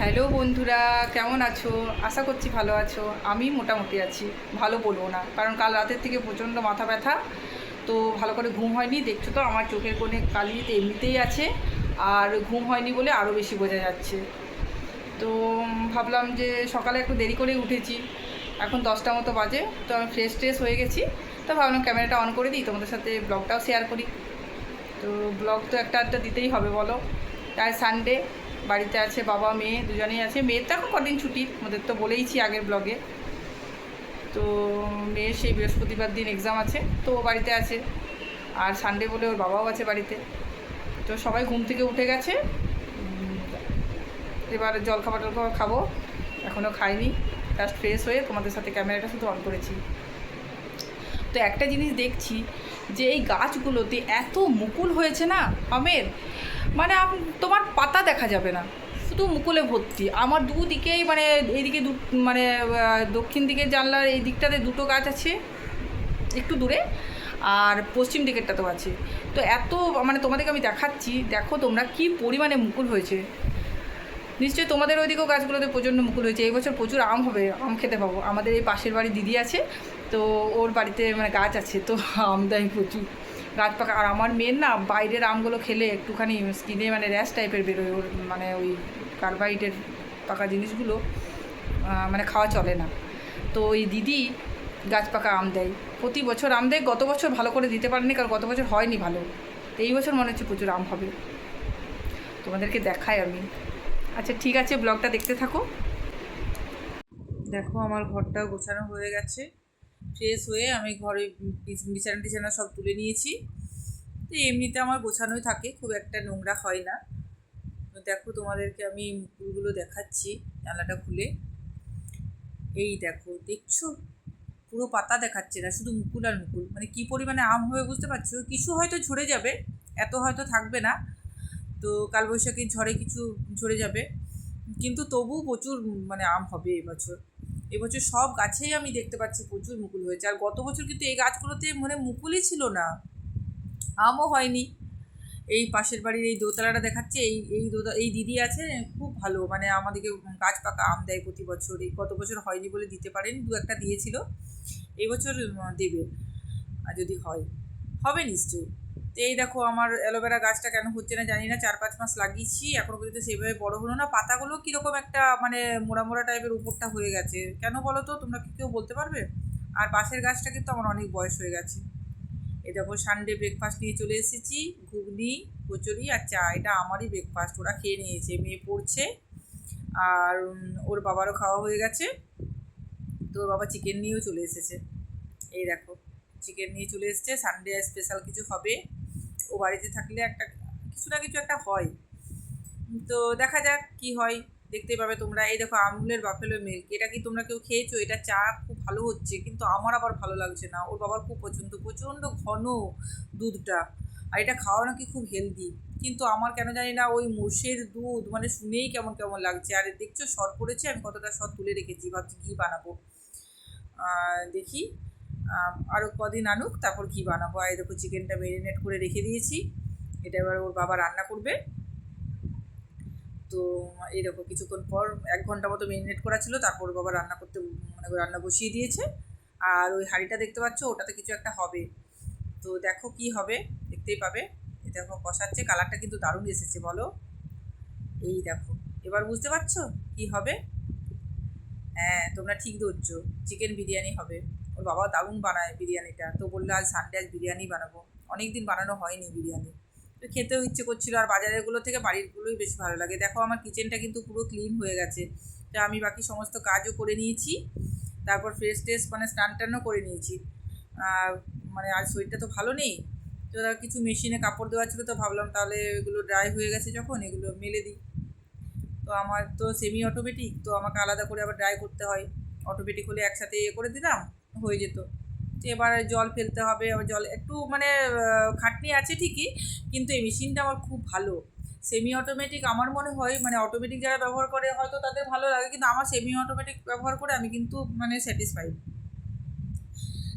Hello বন্ধুরা, কেমন আছো? আশা করছি ভালো আছো। আমি মোটামুটি আছি, ভালো বলবো না, কারণ কাল রাতের থেকে প্রচণ্ড মাথা ব্যথা। তো ভালো করে ঘুম হয়নি, দেখছো তো আমার চোখের কোণে কালি তো এমনিতেই আছে, আর ঘুম হয়নি বলে আরও বেশি বোঝা যাচ্ছে। তো ভাবলাম যে সকালে একটু দেরি করে উঠেছি, এখন 10টা মতো বাজে, তো আমি ফ্রেশ ট্রেশ হয়ে গেছি। তো ভাবলাম ক্যামেরাটা অন করে দিই, তোমাদের সাথে ব্লগটাও শেয়ার করি। তো ব্লগ তো একটা একটা দিতেই হবে বলো। তাই সানডে, বাড়িতে আছে বাবা মেয়ে দুজনেই আছে। মেয়ের তো এখন কদিন ছুটি, আমাদের তো বলেইছি আগের ব্লগে। তো মেয়ের সেই বৃহস্পতিবার দিন এক্সাম আছে, তো ও বাড়িতে আছে। আর সানডে বলে ওর বাবাও আছে বাড়িতে। তো সবাই ঘুম থেকে উঠে গেছে। এবার জলখাবার টলখাবার খাবো, এখনও খাইনি। জাস্ট ফ্রেশ হয়ে তোমাদের সাথে ক্যামেরাটা শুধু অন করেছি। তো একটা জিনিস দেখছি যে এই গাছগুলোতে এত মুকুল হয়েছে না আমের, মানে তোমার পাতা দেখা যাবে না, শুধু মুকুলে ভর্তি। আমার দুদিকেই মানে এইদিকে মানে দক্ষিণ দিকের জানলার এই দিকটাতে দুটো গাছ আছে একটু দূরে, আর পশ্চিম দিকেরটাতেও আছে। তো এত মানে তোমাদেরকে আমি দেখাচ্ছি, দেখো তোমরা কি পরিমাণে মুকুল হয়েছে। নিশ্চয়ই তোমাদের ওইদিকেও গাছগুলোতে প্রচণ্ড মুকুল হয়েছে। এই বছর প্রচুর আম হবে, আম খেতে পাবো। আমাদের এই পাশের বাড়ি দিদি আছে, তো ওর বাড়িতে মানে গাছ আছে, তো আম দেয় প্রচুর, গাছ পাকা। আর আমার মেয়ের না বাইরের আমগুলো খেলে একটুখানি স্কিনে মানে র্যাশ টাইপের বেরোয় ওর, মানে ওই কার্বাইডের পাকা জিনিসগুলো মানে খাওয়া চলে না। তো ওই দিদি গাছ পাকা আম দেয়, প্রতি বছর আম দেয়। গত বছর ভালো করে দিতে পারেনি, কারণ গত বছর হয়নি ভালো। তো এই বছর মনে হচ্ছে প্রচুর আম হবে, তোমাদেরকে দেখাই আমি। আচ্ছা ঠিক আছে, ব্লগটা দেখতে থাকো। দেখো আমার ঘরটা গোছানো হয়ে গেছে, ফ্রেশ হয়ে আমি ঘরে বিছানা টিছানা সব তুলে নিয়েছি। তো এমনিতে আমার গোছানোই থাকে, খুব একটা নোংরা হয় না। তো দেখো তোমাদেরকে আমি মুকুলগুলো দেখাচ্ছি, জানলাটা খুলে। এই দেখো, দেখছো? পুরো পাতা দেখাচ্ছে না, শুধু মুকুল আর মুকুল। মানে কি পরিমাণে আম হবে বুঝতে পারছো? কিছু হয়তো ঝরে যাবে, এত হয়তো থাকবে না। তো কালবৈশাখীর ঝড়ে কিছু ঝরে যাবে, কিন্তু তবুও প্রচুর মানে আম হবে এবছর। এবছর সব গাছেই আমি দেখতে পাচ্ছি প্রচুর মুকুল হয়েছে। আর গত বছর কিন্তু এই গাছগুলোতে মানে মুকুলই ছিল না, আমও হয়নি। এই পাশের বাড়ির এই দোতলাটা দেখাচ্ছে, এই দিদি আছে, খুব ভালো, মানে আমাদেরকে গাছ পাকা আম দেয় প্রতি বছর। এই গত বছর হয়নি বলে দিতে পারেনি, দু একটা দিয়েছিল। এই বছর দেবে, আর যদি হয় হবে নিশ্চয়ই। তো এই দেখো আমার অ্যালোভেরা গাছটা কেন হচ্ছে না জানি না, 4-5 মাস লাগিয়েছি, এখনো পর্যন্ত সেভাবে বড় হলো না। পাতাগুলো কীরকম একটা মানে মোড়া মোড়া টাইপের উপরটা হয়ে গেছে, কেন বলো তো? তোমরা কি কেউ বলতে পারবে? আর পাশের গাছটা কিন্তু আমার অনেক বয়স হয়ে গেছে। এই দেখো সানডে ব্রেকফাস্ট নিয়ে চলে এসেছি, ঘুগনি, কচুরি আর চা। এটা আমারই ব্রেকফাস্ট, ওরা খেয়ে নিয়েছে, মেয়ে পড়ছে। আর ওর বাবারও খাওয়া হয়ে গেছে। তো ওর বাবা চিকেন নিয়েও চলে এসেছে। এই দেখো চিকেন নিয়ে চলে এসছে, সানডে স্পেশাল কিছু হবে। ও বাড়িতে থাকলে একটা কিছু না কিছু একটা হয়। তো দেখা যাক কি হয়, দেখতেই পাবে তোমরা। এই দেখো আমুলের বাফেলো মিল্ক, এটা কি তোমরা কেউ খেয়েছো? এটা চা খুব ভালো হচ্ছে, কিন্তু আমার আবার ভালো লাগছে না। ওর বাবার খুব পছন্দ, প্রচণ্ড ঘন দুধটা, আর এটা খাওয়া নাকি খুব হেলদি। কিন্তু আমার কেন জানি না ওই মোষের দুধ মানে শুনেই কেমন কেমন লাগছে। আর দেখছো সর পড়েছে, আমি কতটা সর তুলে রেখেছি, ভাবছি ঘি বানাবো। দেখি আরও কদিন আনুক, তারপর ঘি বানাবো। আর দেখো চিকেনটা ম্যারিনেট করে রেখে দিয়েছি, এটা এবার ওর বাবা রান্না করবে। তো এই দেখো কিছুক্ষণ পর 1 ঘন্টা মতো ম্যারিনেট করা ছিল, তারপর বাবা রান্না করতে মানে রান্না বসিয়ে দিয়েছে। আর ওই হাঁড়িটা দেখতে পাচ্ছ, ওটাতে কিছু একটা হবে। তো দেখো কি হবে, দেখতেই পাবে। এই দেখো কষাচ্ছে, কালারটা কিন্তু দারুণ এসেছে বলো। এই দেখো এবার বুঝতে পারছো কি হবে? হ্যাঁ তোমরা ঠিক ধরছো, চিকেন বিরিয়ানি হবে। ওর বাবা দারুণ বানায় বিরিয়ানিটা, তো বললো আজ সানডে, আজ বিরিয়ানি বানাবো। অনেক দিন বানানো হয়নি বিরিয়ানি, তো খেতেও ইচ্ছে করছিল। আর বাজারেরগুলো থেকে বাড়িরগুলোই বেশি ভালো লাগে। দেখো আমার কিচেনটা কিন্তু পুরো ক্লিন হয়ে গেছে, তো আমি বাকি সমস্ত কাজও করে নিয়েছি। তারপর ফ্রেশ ট্রেশ মানে স্নান টানও করে নিয়েছি। মানে আজ শরীরটা তো ভালো নেই, তো কিছু মেশিনে কাপড় দেওয়া ছিল, তো ভাবলাম তাহলে এগুলো ড্রাই হয়ে গেছে যখন, এগুলো মেলে দিই। তো আমার তো সেমি অটোমেটিক, তো আমাকে আলাদা করে আবার ড্রাই করতে হয়। অটোমেটিক হলে একসাথে করে দিলাম, হয়ে যেত। তো এবার জল ফেলতে হবে, আবার জল একটু মানে খাটনি আছে ঠিকই, কিন্তু এই মেশিনটা আমার খুব ভালো। সেমি অটোমেটিক আমার মনে হয় মানে অটোমেটিক যারা ব্যবহার করে হয়তো তাদের ভালো লাগে, কিন্তু আমার সেমি অটোমেটিক ব্যবহার করে আমি কিন্তু মানে স্যাটিসফাইড।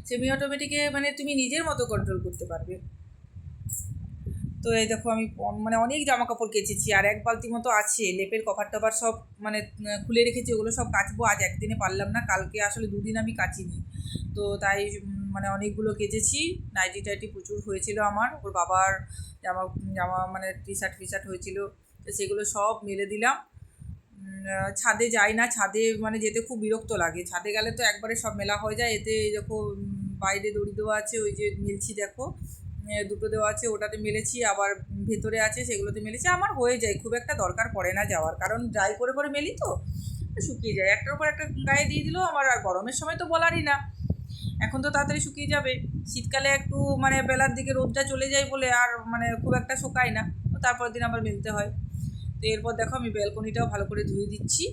সেমি অটোমেটিকে মানে তুমি নিজের মতো কন্ট্রোল করতে পারবে। তো এই দেখো আমি মানে অনেক জামা কাপড় কেচেছি, আর এক বালতি মতো আছে, লেপের কভার টভার সব মানে খুলে রেখেছি, ওগুলো সব কাচবো। আজ একদিনে পারলাম না, কালকে আসলে দুদিন আমি কাচিনি, তো তাই মানে অনেকগুলো কেচেছি। নাইটি টাইটি প্রচুর হয়েছিল আমার, ওর বাবার জামা জামা মানে টি শার্ট হয়েছিল, তো সেগুলো সব মেলে দিলাম। ছাদে যাই না, ছাদে মানে যেতে খুব বিরক্ত লাগে, ছাদে গেলে তো একবারে সব মেলা হয়ে যায়। এতে দেখো বাইরে দড়ি দেওয়া আছে, ওই যে মেলছি দেখো, দুটো দেওয়া আছে, ওটাতে মেলেছি, আবার ভেতরে আছে সেগুলোতে মেলেছি। আমার হয়ে যায়, খুব একটা দরকার পড়ে না যাওয়ার, কারণ ড্রাই করে করে মেলি তো শুকিয়ে যায়, একটার উপর একটা গায়ে দিয়ে দিলেও আমার। আর গরমের সময় তো বলারই না, এখন তো তাড়াতাড়ি শুকিয়ে যাবে। শীতকালে একটু মানে বেলার দিকে রোদটা চলে যায় বলে আর মানে খুব একটা শুকায় না, তারপরের দিন আবার মেলতে হয়। তো এরপর দেখো আমি ব্যালকনিটাও ভালো করে ধুয়ে দিচ্ছি,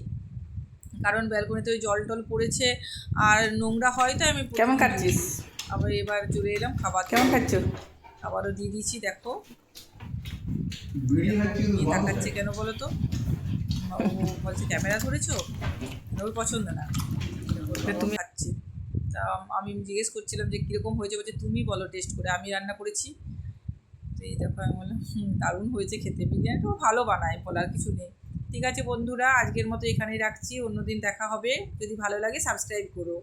কারণ ব্যালকনিতে ওই জল টল পড়েছে আর নোংরা হয়, তো আমি কেমন খাচ্ছিস? আবার এবার চলে এলাম খাবার। কেমন খাচ্ছ? আবারও দিয়ে দিচ্ছি দেখো। ভিডিও তাকাচ্ছে কেন বলো তো? ও বলছে ক্যামেরা ধরেছো, ওর পছন্দ না, তুমি খাচ্ছি। তা আমি জিজ্ঞেস করছিলাম যে কীরকম হয়েছে, বলছে তুমি বলো টেস্ট করে, আমি রান্না করেছি। তো এই দেখো আমি বললাম দারুণ হয়েছে খেতে, বিরিয়ানিটাও ভালো বানায়, বলার কিছু নেই। ঠিক আছে বন্ধুরা, আজকের মতো এখানেই রাখছি, অন্যদিন দেখা হবে। যদি ভালো লাগে সাবস্ক্রাইব করো।